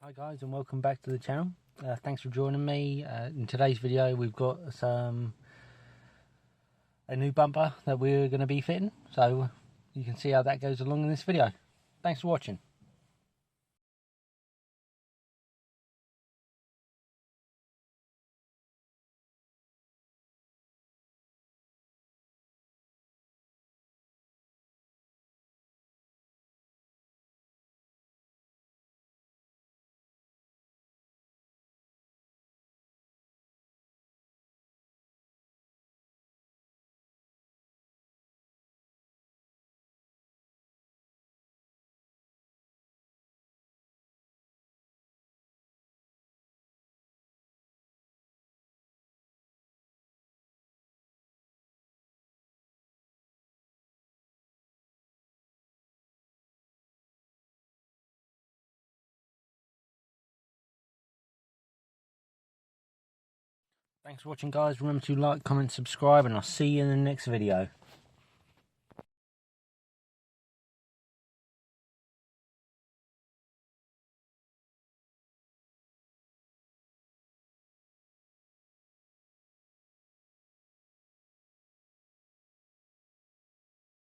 Hi guys, and welcome back to the channel. Thanks for joining me. In today's video we've got a new bumper that we're going to be fitting, so you can see how that goes along in this video. Thanks for watching. Thanks for watching guys. Remember to like, comment, subscribe, and I'll see you in the next video.